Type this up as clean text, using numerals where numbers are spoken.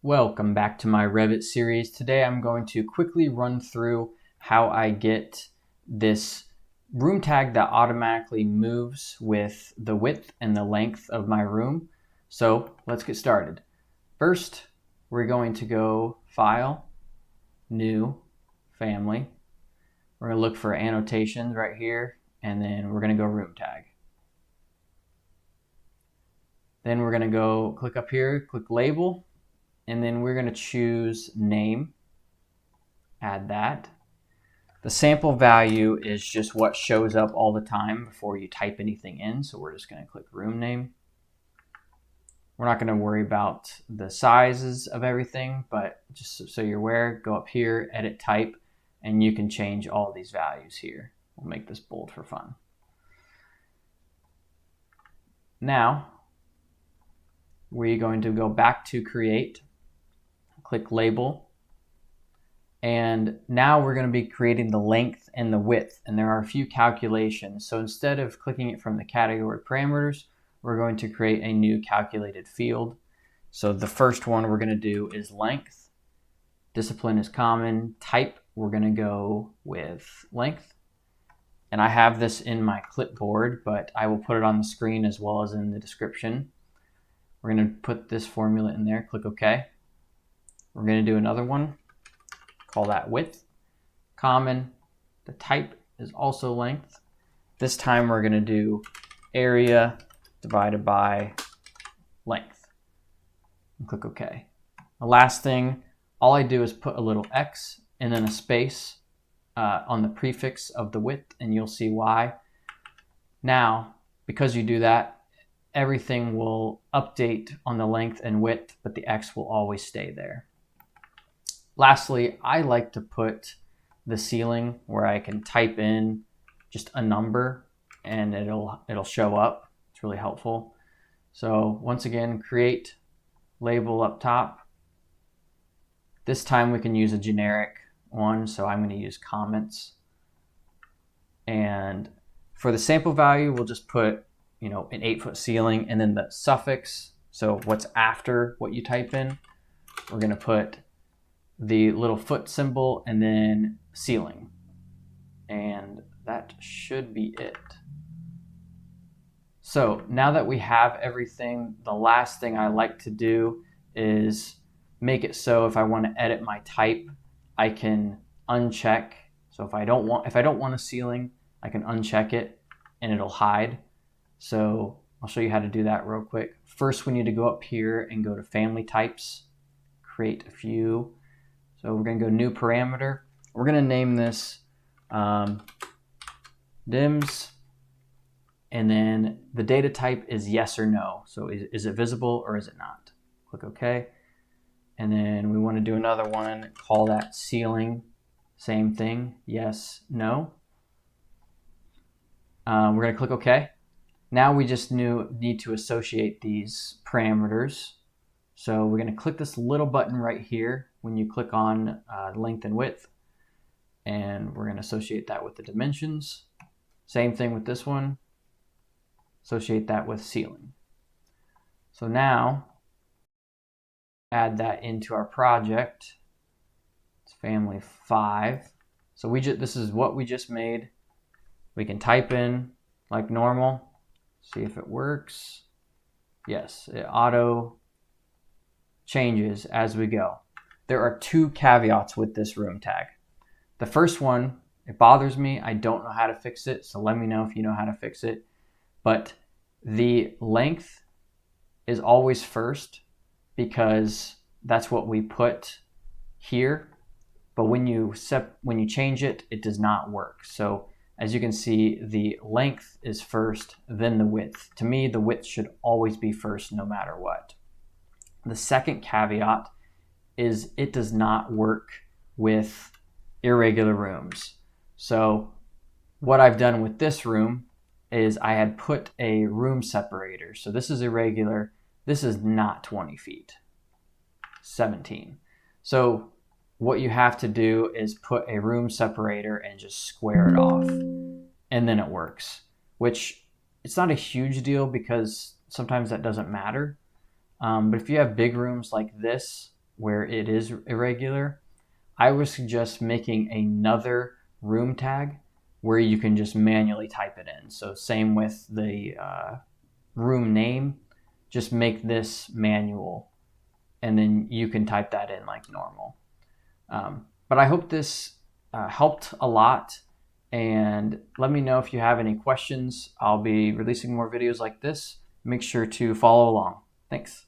Welcome back to my Revit series. Today I'm going to quickly run through how I get this room tag that automatically moves with the width and the length of my room. So let's get started. First, we're going to go File, New, Family. We're going to look for annotations right here, and then we're going to go Room Tag. Then we're going to go click up here, click Label, and then we're going to choose Name, add that. The sample value is just what shows up all the time before you type anything in, so we're just going to click Room Name. We're not going to worry about the sizes of everything, but just so you're aware, go up here, Edit Type, and you can change all these values here. We'll make this bold for fun. Now, we're going to go back to Create, click Label, and now we're going to be creating the length and the width, and there are a few calculations. So instead of clicking it from the category parameters, we're going to create a new calculated field. So the first one we're going to do is length. Discipline is common. Type, we're going to go with length. And I have this in my clipboard, but I will put it on the screen as well as in the description. We're going to put this formula in there, click OK. We're going to do another one, call that width. Common, the type is also length. This time we're going to do area divided by length. And click OK. The last thing, all I do is put a little X and then a space on the prefix of the width, and you'll see why. Now, because you do that, everything will update on the length and width, but the X will always stay there. Lastly, I like to put the ceiling where I can type in just a number and it'll show up. It's really helpful. So once again, create, label up top. This time we can use a generic one, so I'm going to use comments. And for the sample value, we'll just put an 8-foot ceiling, and then the suffix, so what's after what you type in, we're going to put the little foot symbol and then ceiling. And that should be it. So now that we have everything, the last thing I like to do is make it so if I want to edit my type, I can uncheck. So if I don't want a ceiling, I can uncheck it and it'll hide. So I'll show you how to do that real quick. First, we need to go up here and go to Family Types, create a few. So we're going to go New Parameter. We're going to name this dims, and then the data type is yes or no. So is it visible or is it not? Click OK. And then we want to do another one, call that ceiling. Same thing, yes, no. We're going to click OK. Now we just need to associate these parameters. So we're going to click this little button right here when you click on length and width, and we're going to associate that with the dimensions. Same thing with this one, associate that with ceiling. So now add that into our project. It's family 5. So this is what we just made. We can type in like normal, see if it works. Yes, it auto changes as we go. There are 2 caveats with this room tag. The first one, it bothers me. I don't know how to fix it, so let me know if you know how to fix it. But the length is always first because that's what we put here. But when you change it, it does not work. So as you can see, the length is first, then the width. To me, the width should always be first no matter what. The second caveat is it does not work with irregular rooms. So what I've done with this room is I had put a room separator. So this is irregular. This is not 20 feet, 17. So what you have to do is put a room separator and just square it off, and then it works, which it's not a huge deal because sometimes that doesn't matter. But if you have big rooms like this, where it is irregular, I would suggest making another room tag where you can just manually type it in. So same with the room name, just make this manual and then you can type that in like normal. But I hope this helped a lot, and let me know if you have any questions. I'll be releasing more videos like this. Make sure to follow along. Thanks.